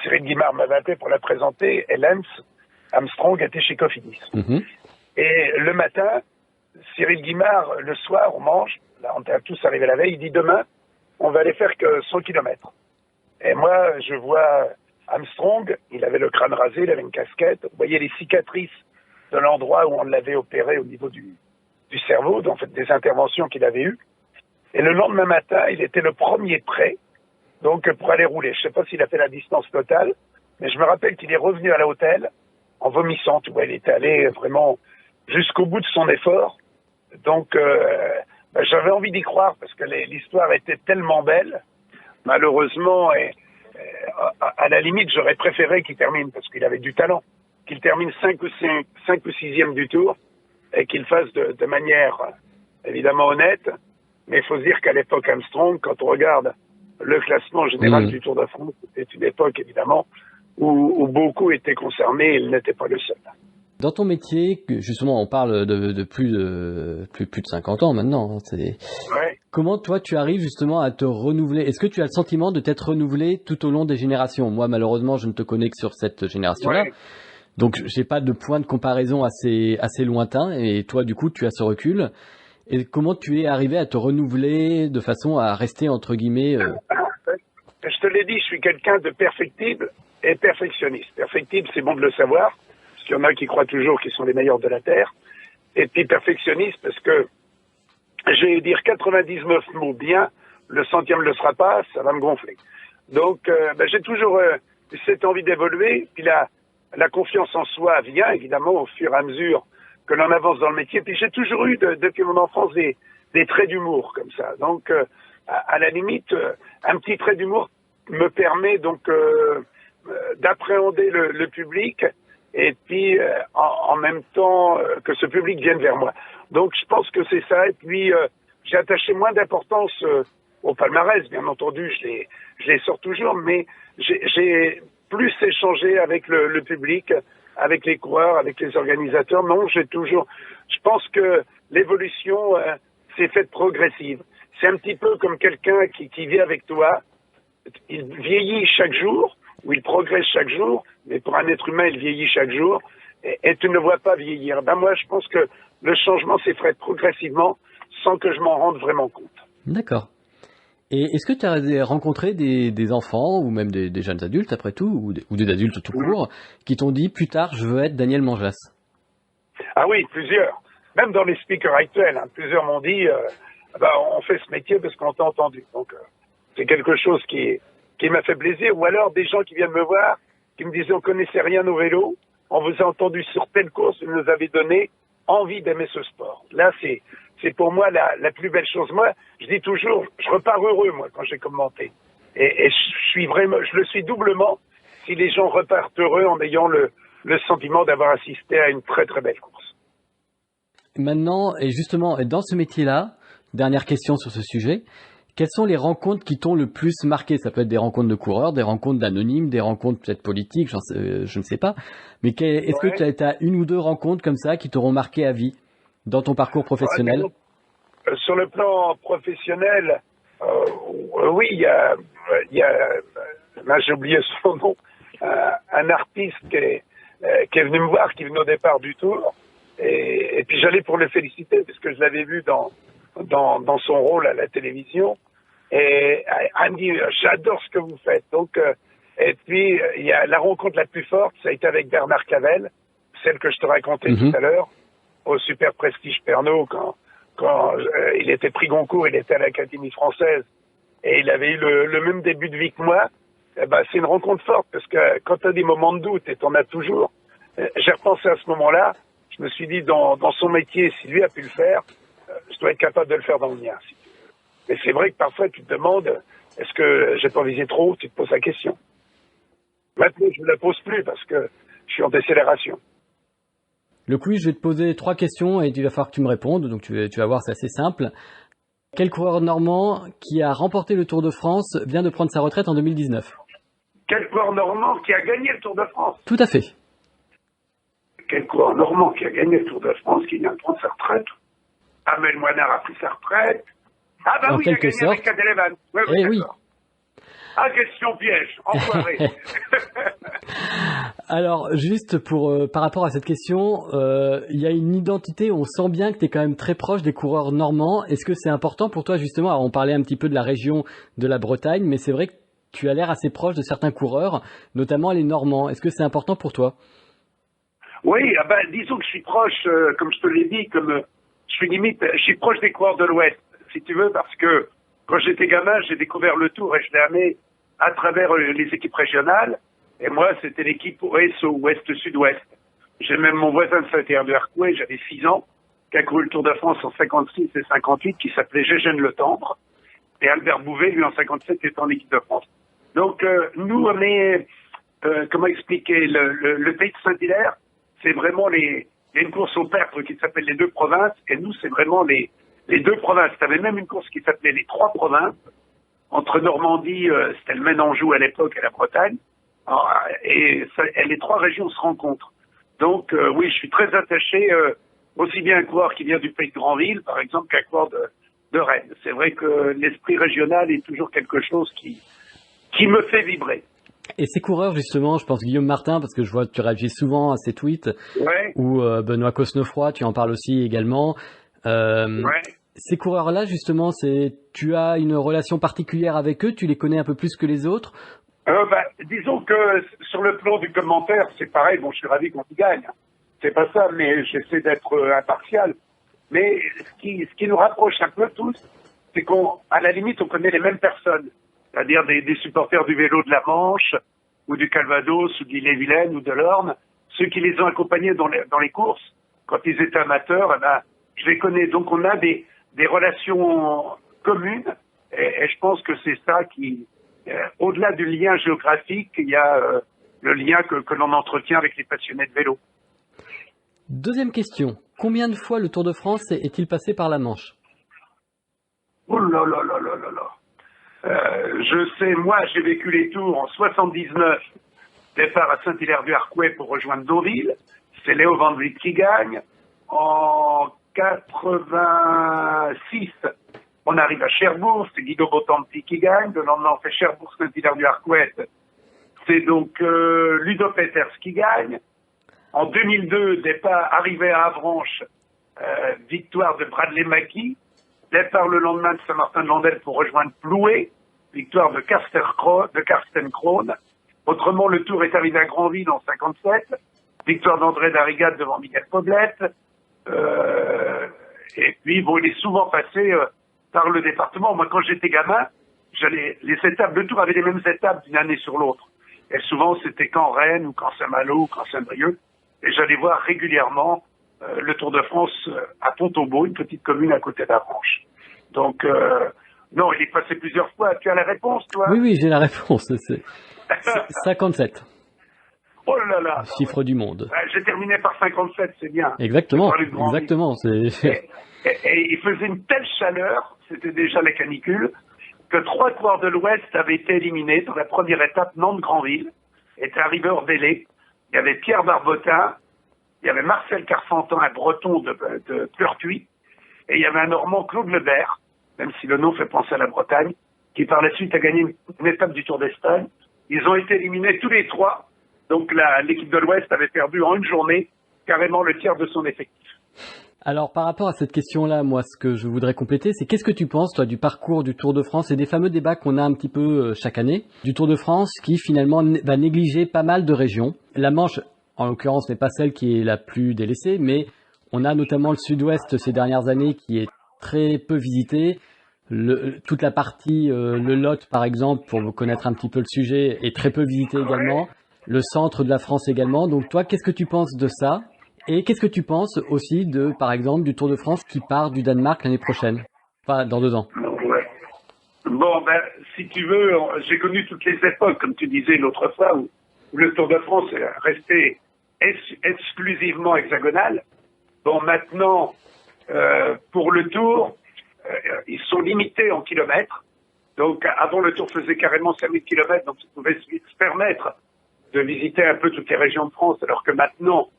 Cyril Guimard m'avait appelé pour la présenter. Et Lance Armstrong était chez Cofidis. Et le matin, Cyril Guimard, le soir, on mange, là, on est tous arrivés la veille, il dit demain, on va aller faire que 100 km. Et moi, je vois Armstrong, il avait le crâne rasé, il avait une casquette, vous voyez les cicatrices de l'endroit où on l'avait opéré au niveau du cerveau, en fait des interventions qu'il avait eues. Et le lendemain matin, il était le premier prêt, donc pour aller rouler. Je ne sais pas s'il a fait la distance totale, mais je me rappelle qu'il est revenu à l'hôtel en vomissant. Tu vois, il était allé vraiment jusqu'au bout de son effort. Donc, j'avais envie d'y croire parce que l'histoire était tellement belle. Malheureusement, à la limite, j'aurais préféré qu'il termine parce qu'il avait du talent. Qu'il termine 5 ou 6e du tour et qu'il fasse de manière évidemment honnête. Mais il faut se dire qu'à l'époque Armstrong, quand on regarde le classement général du Tour de France, c'était une époque évidemment où beaucoup étaient concernés et il n'était pas le seul. Dans ton métier, justement, on parle de plus de 50 ans maintenant. Ouais. Comment toi tu arrives justement à te renouveler? Est-ce que tu as le sentiment de t'être renouvelé tout au long des générations? Moi, malheureusement, je ne te connais que sur cette génération-là. Ouais. Donc, j'ai pas de point de comparaison assez lointain. Et toi, du coup, tu as ce recul. Et comment tu es arrivé à te renouveler de façon à rester, entre guillemets... Je te l'ai dit, je suis quelqu'un de perfectible et perfectionniste. Perfectible, c'est bon de le savoir, parce qu'il y en a qui croient toujours qu'ils sont les meilleurs de la Terre. Et puis perfectionniste, parce que je vais dire 99 mots bien, le 100e ne le sera pas, ça va me gonfler. Donc, j'ai toujours cette envie d'évoluer. Puis la confiance en soi vient, évidemment, au fur et à mesure que l'on avance dans le métier. Puis j'ai toujours eu, depuis mon enfance, des traits d'humour comme ça. Donc, à la limite, un petit trait d'humour me permet donc d'appréhender le public et puis en même temps que ce public vienne vers moi. Donc, je pense que c'est ça. Et puis, j'ai attaché moins d'importance au palmarès. Bien entendu, je les sors toujours, mais j'ai plus échangé avec le public, avec les coureurs, avec les organisateurs. Non, je pense que l'évolution s'est faite progressive. C'est un petit peu comme quelqu'un qui vit avec toi. Il vieillit chaque jour, ou il progresse chaque jour, mais pour un être humain, il vieillit chaque jour, et tu ne le vois pas vieillir. Moi, je pense que le changement s'est fait progressivement, sans que je m'en rende vraiment compte. D'accord. Et est-ce que tu as rencontré des enfants, ou même des jeunes adultes, après tout, ou des adultes tout court, qui t'ont dit, plus tard, je veux être Daniel Mangelas? Ah oui, plusieurs. Même dans les speakers actuels, plusieurs m'ont dit, on fait ce métier parce qu'on t'a entendu. Donc, c'est quelque chose qui m'a fait plaisir. Ou alors des gens qui viennent me voir, qui me disaient, on connaissait rien au vélo, on vous a entendu sur telle course, vous nous avez donné envie d'aimer ce sport. Là, c'est pour moi la plus belle chose. Moi, je dis toujours, je repars heureux, moi, quand j'ai commenté. Et je le suis doublement si les gens repartent heureux en ayant le sentiment d'avoir assisté à une très très belle course. Maintenant, et justement, dans ce métier-là, dernière question sur ce sujet, quelles sont les rencontres qui t'ont le plus marqué? Ça peut être des rencontres de coureurs, des rencontres d'anonymes, des rencontres peut-être politiques, je ne sais pas. Mais est-ce que tu as une ou deux rencontres comme ça qui t'auront marqué à vie dans ton parcours professionnel? Sur le plan professionnel, oui, il y a j'ai oublié son nom, un artiste qui est venu me voir, qui venait au départ du Tour, et puis j'allais pour le féliciter parce que je l'avais vu dans son rôle à la télévision, et elle me dit j'adore ce que vous faites. Donc et puis il y a la rencontre la plus forte, ça a été avec Bernard Clavel, celle que je te racontais tout à l'heure au Super Prestige Pernod, quand il était prix Goncourt, il était à l'Académie française et il avait eu le même début de vie que moi. C'est une rencontre forte parce que quand tu as des moments de doute, et t'en as toujours, j'ai repensé à ce moment-là, je me suis dit dans son métier, si lui a pu le faire, je dois être capable de le faire dans le mien. Si tu veux. Mais c'est vrai que parfois tu te demandes, est-ce que j'ai pas visé trop? Tu te poses la question. Maintenant, je ne la pose plus parce que je suis en décélération. Le quiz, je vais te poser 3 questions et il va falloir que tu me répondes. Donc tu vas voir, c'est assez simple. Quel coureur normand qui a remporté le Tour de France vient de prendre sa retraite en 2019? Quel coureur normand qui a gagné le Tour de France? Tout à fait. Quel coureur normand qui a gagné le Tour de France qui vient de prendre sa retraite? Amel Moinard a pris sa retraite. Ah bah en oui, il a quelque gagné sorte. avec Cadel Evans. Oui. Ah, question piège, enfoiré. Alors, juste par rapport à cette question, il y a une identité, on sent bien que tu es quand même très proche des coureurs normands. Est-ce que c'est important pour toi, justement? Alors, on parlait un petit peu de la région de la Bretagne, mais c'est vrai que tu as l'air assez proche de certains coureurs, notamment les Normands. Est-ce que c'est important pour toi? Oui, disons que je suis proche, comme je te l'ai dit, je suis proche des coureurs de l'Ouest, si tu veux, parce que quand j'étais gamin, j'ai découvert le Tour et je l'ai amené à travers les équipes régionales. Et moi, c'était l'équipe Ouest-Sud-Ouest. J'ai même mon voisin de Saint-Hilaire-de-Harcouët, j'avais 6 ans, qui a couru le Tour de France en 56 et 58, qui s'appelait Gégène Le Tendre. Et Albert Bouvet, lui, en 57, était en équipe de France. Donc, nous, on est, comment expliquer, le pays de Saint-Hilaire, c'est vraiment il y a une course au Tertre qui s'appelle les 2 provinces, et nous, c'est vraiment les 2 provinces. Tu avais même une course qui s'appelait les 3 provinces, entre Normandie, c'était le Maine-Anjou à l'époque, et la Bretagne, et les 3 régions se rencontrent. Donc, oui, je suis très attaché, aussi bien à un coureur qui vient du pays de Granville, par exemple, qu'à un coureur de Rennes. C'est vrai que l'esprit régional est toujours quelque chose qui me fait vibrer. Et ces coureurs, justement, je pense Guillaume Martin, parce que je vois que tu réagis souvent à ses tweets, Ouais. ou Benoît Cosnefroy, tu en parles aussi également. Ouais. Ces coureurs-là, justement, tu as une relation particulière avec eux, tu les connais un peu plus que les autres? Disons que sur le plan du commentaire, c'est pareil. Bon, je suis ravi qu'on y gagne. C'est pas ça, mais j'essaie d'être impartial. Mais ce qui nous rapproche un peu tous, c'est qu'à la limite, on connaît les mêmes personnes. C'est-à-dire des supporters du vélo de la Manche, ou du Calvados, ou de l'Ille-et-Vilaine, ou de l'Orne. Ceux qui les ont accompagnés dans les courses, quand ils étaient amateurs, je les connais. Donc on a des relations communes, et je pense que c'est ça qui, au-delà du lien géographique, il y a le lien que l'on entretient avec les passionnés de vélo. Deuxième question. Combien de fois le Tour de France est-il passé par la Manche? Oh là là là là là là. Je sais, moi, j'ai vécu les Tours en 79, départ à Saint-Hilaire-du-Harcouët pour rejoindre Deauville. C'est Léo Van Vliet qui gagne. En 86, on arrive à Cherbourg, c'est Guido Bontempi qui gagne. Le lendemain, on fait Cherbourg-Saint-Hilaire-du-Harcouët. C'est donc Ludo Peters qui gagne. En 2002, départ arrivé à Avranches, victoire de Bradley Mackie. Départ le lendemain de Saint-Martin-de-Landelle pour rejoindre Ploué, victoire de Karsten Kroon. Autrement, le Tour est arrivé à Granville en 57, victoire d'André Darrigade devant Miguel Poblette. Et puis, bon, il est souvent passé par le département. Moi, quand j'étais gamin, les étapes, le Tour avait les mêmes étapes d'une année sur l'autre. Et souvent, c'était qu'en Rennes, ou qu'en Saint-Malo, ou qu'en Saint-Brieuc. Et j'allais voir régulièrement le Tour de France à Pontombeau, une petite commune à côté d'Avranches. Donc, non, il est passé plusieurs fois. Tu as la réponse, toi? Oui, j'ai la réponse. C'est 57. Oh là là. Chiffre du monde. J'ai terminé par 57, c'est bien. Exactement. Exactement. Et il faisait une telle chaleur, c'était déjà la canicule, que 3 coureurs de l'Ouest avaient été éliminés dans la première étape Nantes-Granville, étaient arrivés hors délai. Il y avait Pierre Barbotin, il y avait Marcel Carfentin, un breton de Pleurtuis, et il y avait un Normand, Claude Lebert, même si le nom fait penser à la Bretagne, qui par la suite a gagné une étape du Tour d'Espagne. Ils ont été éliminés tous les 3, donc l'équipe de l'Ouest avait perdu en une journée carrément le tiers de son effectif. Alors par rapport à cette question-là, moi ce que je voudrais compléter, c'est qu'est-ce que tu penses toi du parcours du Tour de France et des fameux débats qu'on a un petit peu chaque année, du Tour de France qui finalement va négliger pas mal de régions. La Manche, en l'occurrence, n'est pas celle qui est la plus délaissée, mais on a notamment le Sud-Ouest ces dernières années qui est très peu visité. Toute la partie, le Lot par exemple, pour vous connaître un petit peu le sujet, est très peu visité également. Le centre de la France également. Donc toi, qu'est-ce que tu penses de ça? Et qu'est-ce que tu penses aussi par exemple, du Tour de France qui part du Danemark l'année prochaine? Enfin, dans 2 ans. Ouais. Bon, si tu veux, j'ai connu toutes les époques, comme tu disais l'autre fois, où le Tour de France est resté exclusivement hexagonal. Bon, maintenant, pour le Tour, ils sont limités en kilomètres. Donc, avant, le Tour faisait carrément 5000 kilomètres, donc ça pouvait se permettre de visiter un peu toutes les régions de France, alors que maintenant,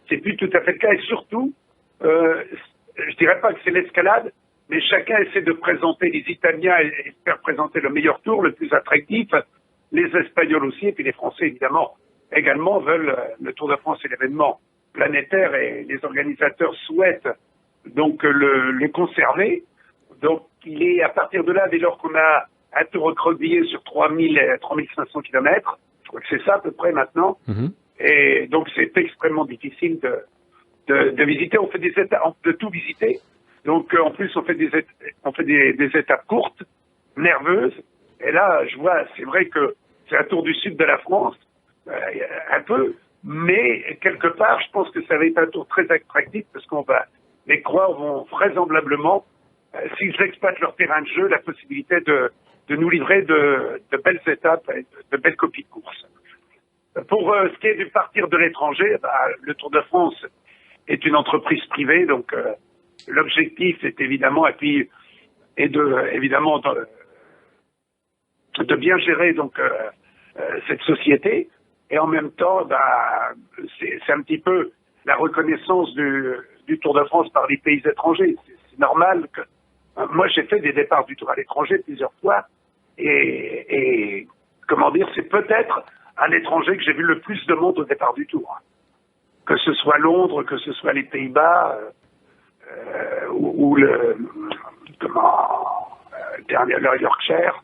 c'est plus tout à fait le cas. Et surtout, je dirais pas que c'est l'escalade, mais chacun essaie de présenter, les Italiens espèrent présenter le meilleur Tour, le plus attractif. les Espagnols aussi, et puis les Français évidemment également veulent le Tour de France, c'est l'événement planétaire et les organisateurs souhaitent donc le conserver. Donc il est à partir de là, dès lors qu'on a un tour recroquevillé sur 3500 km, je crois que c'est ça à peu près maintenant, et donc c'est extrêmement difficile de visiter. On fait des étapes, de tout visiter. Donc en plus on fait des étapes courtes, nerveuses. Et là je vois, c'est vrai que c'est un tour du sud de la France, un peu, mais quelque part je pense que ça va être un tour très attractif parce les coureurs vont vraisemblablement, s'ils exploitent leur terrain de jeu, la possibilité de nous livrer de belles étapes, et de belles copies de course. Pour ce qui est du partir de l'étranger, le Tour de France est une entreprise privée, donc l'objectif est évidemment de bien gérer donc cette société, et en même temps c'est un petit peu la reconnaissance du Tour de France par les pays étrangers. C'est normal que moi j'ai fait des départs du Tour à l'étranger plusieurs fois, et comment dire, c'est peut-être à l'étranger que j'ai vu le plus de monde au départ du Tour, que ce soit Londres, que ce soit les Pays-Bas, ou le Yorkshire.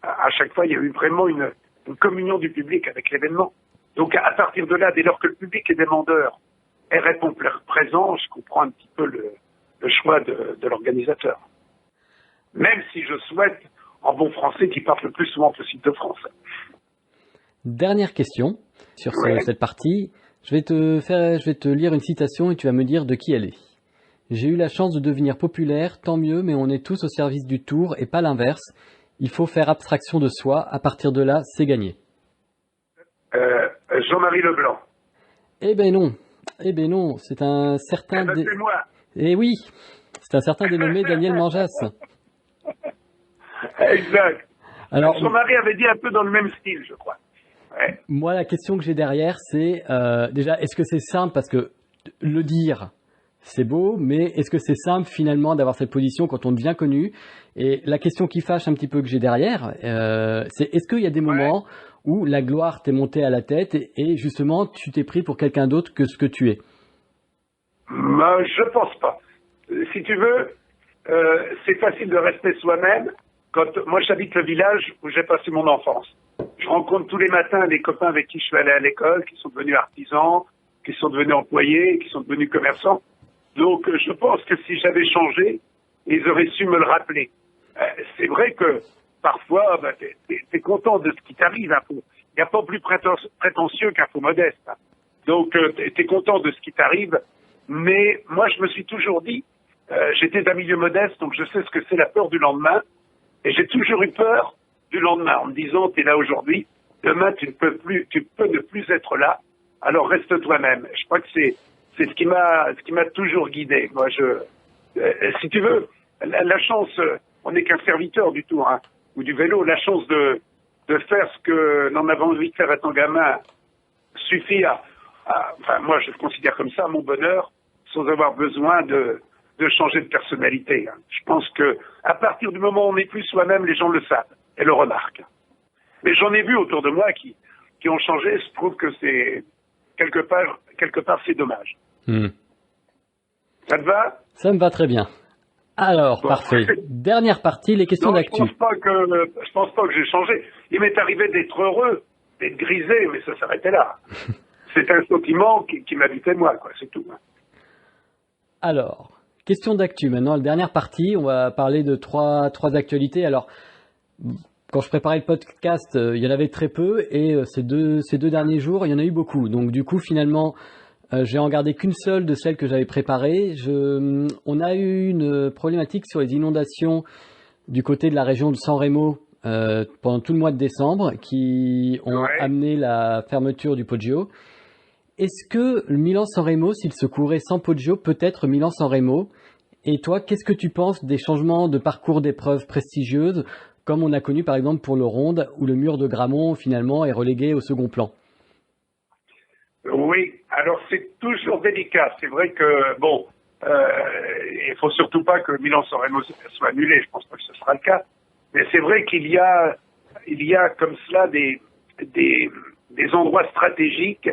À chaque fois, il y a eu vraiment une communion du public avec l'événement. Donc, à partir de là, dès lors que le public est demandeur et répond présent, je comprends un petit peu le choix de l'organisateur. Même si je souhaite, en bon français, qu'il parte le plus souvent possible de France. Dernière question sur cette partie. Je vais te lire une citation et tu vas me dire de qui elle est. J'ai eu la chance de devenir populaire, tant mieux, mais on est tous au service du Tour et pas l'inverse. Il faut faire abstraction de soi. À partir de là, c'est gagné. Jean-Marie Leblanc. Eh ben non. C'est un certain... C'est moi. Eh oui, c'est un certain dénommé Daniel Manjas. Exact. Alors, Jean-Marie avait dit un peu dans le même style, je crois. Ouais. Moi, la question que j'ai derrière, c'est déjà, est-ce que c'est simple? Parce que le dire, c'est beau, mais est-ce que c'est simple finalement d'avoir cette position quand on devient connu? Et la question qui fâche un petit peu que j'ai derrière, c'est est-ce qu'il y a des moments où la gloire t'est montée à la tête et justement tu t'es pris pour quelqu'un d'autre que ce que tu es? Je pense pas. Si tu veux, c'est facile de rester soi-même. Moi, j'habite le village où j'ai passé mon enfance. Je rencontre tous les matins des copains avec qui je suis allé à l'école, qui sont devenus artisans, qui sont devenus employés, qui sont devenus commerçants. Donc, je pense que si j'avais changé, ils auraient su me le rappeler. C'est vrai que parfois, t'es content de ce qui t'arrive. Il n'y a pas plus prétentieux qu'un faux modeste. Hein. Donc, t'es content de ce qui t'arrive. Mais moi, je me suis toujours dit, j'étais d'un milieu modeste, donc je sais ce que c'est la peur du lendemain. Et j'ai toujours eu peur du lendemain, en me disant, t'es là aujourd'hui, demain tu peux ne plus être là, alors reste toi-même. Je crois que c'est ce qui m'a toujours guidé. Moi, si tu veux, la chance, on n'est qu'un serviteur du Tour, hein, ou du vélo, la chance de faire ce que l'on avait envie de faire étant gamin suffit enfin, moi je le considère comme ça, mon bonheur, sans avoir besoin de changer de personnalité. Hein. Je pense que à partir du moment où on n'est plus soi-même, les gens le savent et le remarquent. Mais j'en ai vu autour de moi qui ont changé. Je trouve que c'est quelque part c'est dommage. Ça te va? Ça me va très bien. Alors, bon. Parfait. Dernière partie, les questions d'actu. Je pense pas que j'ai changé. Il m'est arrivé d'être heureux, d'être grisé, mais ça s'arrêtait là. C'est un sentiment qui m'habitait moi, quoi. C'est tout. Alors, question d'actu. Maintenant, la dernière partie, on va parler de trois actualités. Alors, quand je préparais le podcast, il y en avait très peu, et ces deux derniers jours, il y en a eu beaucoup. Donc, du coup, finalement, j'ai en gardé qu'une seule de celles que j'avais préparées. On a eu une problématique sur les inondations du côté de la région de San Remo pendant tout le mois de décembre, qui ont amené la fermeture du Poggio. Est-ce que le Milan-San Remo, s'il se courait sans Poggio, peut être Milan-San Remo? Et toi, qu'est-ce que tu penses des changements de parcours d'épreuves prestigieuses, comme on a connu par exemple pour le Ronde, où le mur de Grammont finalement est relégué au second plan? Oui, alors c'est toujours délicat. C'est vrai que, bon, il faut surtout pas que Milan-San Remo soit annulé. Je pense pas que ce sera le cas. Mais c'est vrai qu'il y a comme cela des des endroits stratégiques,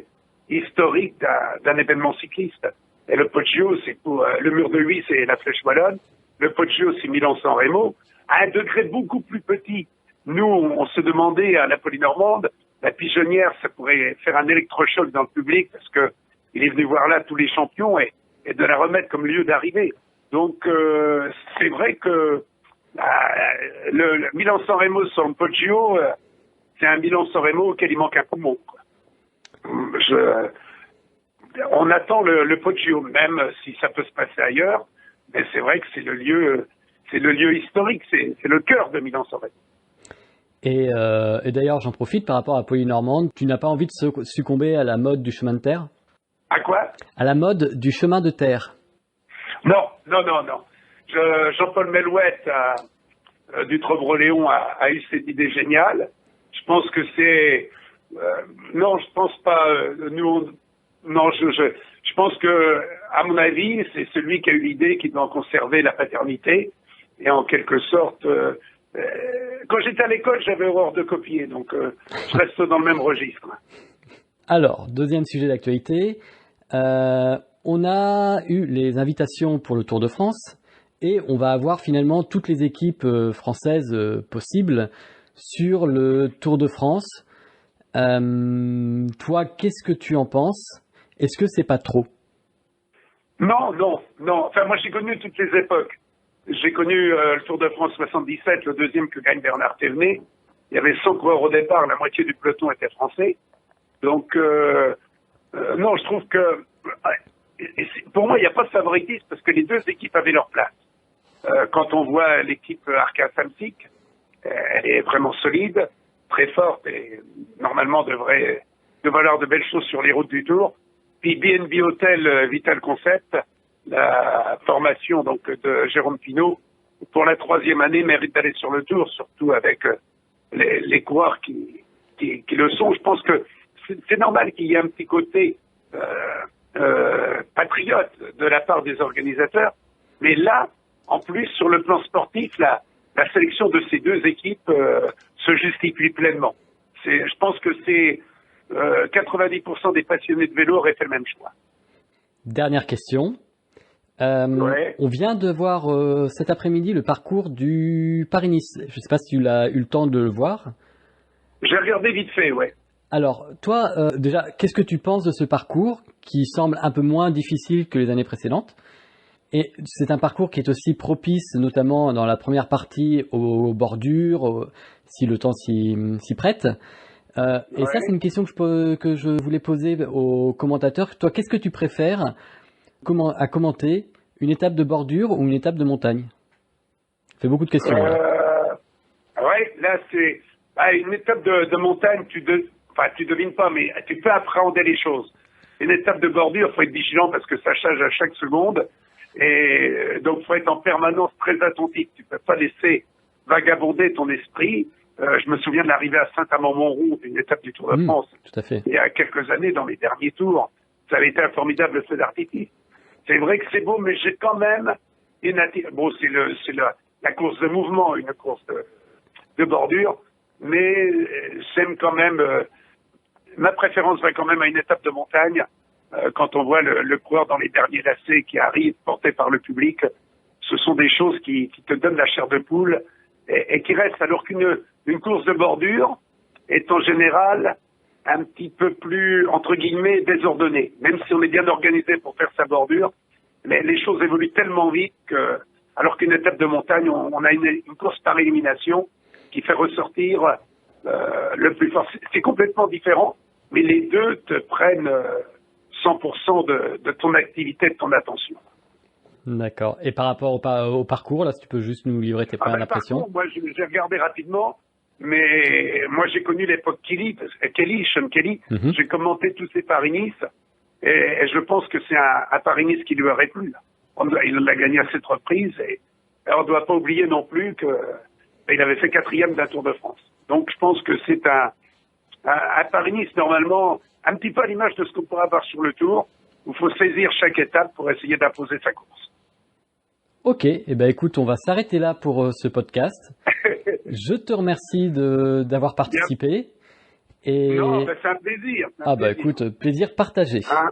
historiques d'un événement cycliste. Et le Poggio, c'est pour le mur de Huy, c'est la Flèche Wallonne. Le Poggio, c'est Milan-San Remo, à un degré beaucoup plus petit. Nous, on se demandait à la Polynormande, la pigeonnière, ça pourrait faire un électrochoc dans le public parce que il est venu voir là tous les champions et de la remettre comme lieu d'arrivée. Donc, c'est vrai que le Milan-San Remo sur le Poggio, c'est un Milan-San Remo auquel il manque un poumon, quoi. On attend le Poggio, même si ça peut se passer ailleurs, mais c'est vrai que c'est le lieu historique, c'est le cœur de Milan-San Remo. Et d'ailleurs, j'en profite par rapport à Polynormande, tu n'as pas envie de succomber à la mode du chemin de terre? À quoi? À la mode du chemin de terre. Non. Jean-Paul Melouette du Trobreléon a eu cette idée géniale. Je pense que c'est... non, je pense pas... je pense que, à mon avis, c'est celui qui a eu l'idée qui doit en conserver la paternité. Et en quelque sorte... quand j'étais à l'école, j'avais horreur de copier. Donc, je reste dans le même registre. Alors, deuxième sujet d'actualité. On a eu les invitations pour le Tour de France et on va avoir finalement toutes les équipes françaises possibles sur le Tour de France. Toi, qu'est-ce que tu en penses? Est-ce que c'est pas trop? Non. Enfin, moi, j'ai connu toutes les époques. J'ai connu le Tour de France 77, le deuxième que gagne Bernard Thévenet. Il y avait 100 coureurs au départ, la moitié du peloton était français. Donc, non, je trouve que... pour moi, il n'y a pas de favoritisme parce que les deux équipes avaient leur place. Quand on voit l'équipe Arca-Samsic, elle est vraiment solide, très forte et normalement devrait valoir de belles choses sur les routes du Tour. Puis BNB Hotel Vital Concept, la formation donc de Jérôme Pinault, pour la 3e année mérite d'aller sur le Tour, surtout avec les coureurs qui le sont. Je pense que c'est normal qu'il y ait un petit côté patriote de la part des organisateurs, mais là, en plus, sur le plan sportif, la sélection de ces deux équipes se justifie pleinement. Je pense que c'est 90% des passionnés de vélo auraient fait le même choix. Dernière question. Ouais. On vient de voir cet après-midi le parcours du Paris-Nice. Je ne sais pas si tu as eu le temps de le voir. J'ai regardé vite fait, ouais. Alors, toi, déjà, qu'est-ce que tu penses de ce parcours qui semble un peu moins difficile que les années précédentes? Et c'est un parcours qui est aussi propice, notamment dans la première partie, aux bordures, si le temps s'y prête. Et ça, c'est une question que je voulais poser aux commentateurs. Toi, qu'est-ce que tu préfères à commenter, une étape de bordure ou une étape de montagne? Ça fait beaucoup de questions. Ouais, là, c'est une étape de montagne, tu devines pas, mais tu peux appréhender les choses. Une étape de bordure, il faut être vigilant parce que ça change à chaque seconde. Et donc, il faut être en permanence très attentif. Tu peux pas laisser vagabonder ton esprit. Je me souviens de l'arrivée à Saint-Amand-Montrond, une étape du Tour de France. Tout à fait. Il y a quelques années, dans les derniers tours, ça avait été un formidable feu d'artifice. C'est vrai que c'est beau, mais j'ai quand même bon, c'est la course de mouvement, une course de bordure, mais j'aime quand même, ma préférence va quand même à une étape de montagne. Quand on voit le coureur dans les derniers lacets qui arrive porté par le public, ce sont des choses qui te donnent la chair de poule et qui restent, alors qu'une course de bordure est en général un petit peu plus, entre guillemets, désordonnée. Même si on est bien organisé pour faire sa bordure, mais les choses évoluent tellement vite que, alors qu'une étape de montagne, on a une course par élimination qui fait ressortir le plus fort. C'est complètement différent, mais les deux te prennent 100% de ton activité, de ton attention. D'accord. Et par rapport au parcours, là, si tu peux juste nous livrer tes premières impressions. Moi, j'ai regardé rapidement, mais moi, j'ai connu l'époque Sean Kelly. J'ai commenté tous ces Paris-Nice, et je pense que c'est un Paris-Nice qui lui aurait plu. Il l'a gagné à 7 reprises, et on ne doit pas oublier non plus qu'il avait fait 4e d'un Tour de France. Donc, je pense que c'est un Paris-Nice, normalement, un petit peu à l'image de ce qu'on pourra avoir sur le Tour, où il faut saisir chaque étape pour essayer d'imposer sa course. Ok, eh ben écoute, on va s'arrêter là pour ce podcast. Je te remercie d'avoir participé Et Non, ben, c'est un plaisir. C'est un ah bah plaisir. écoute, plaisir partagé. Hein.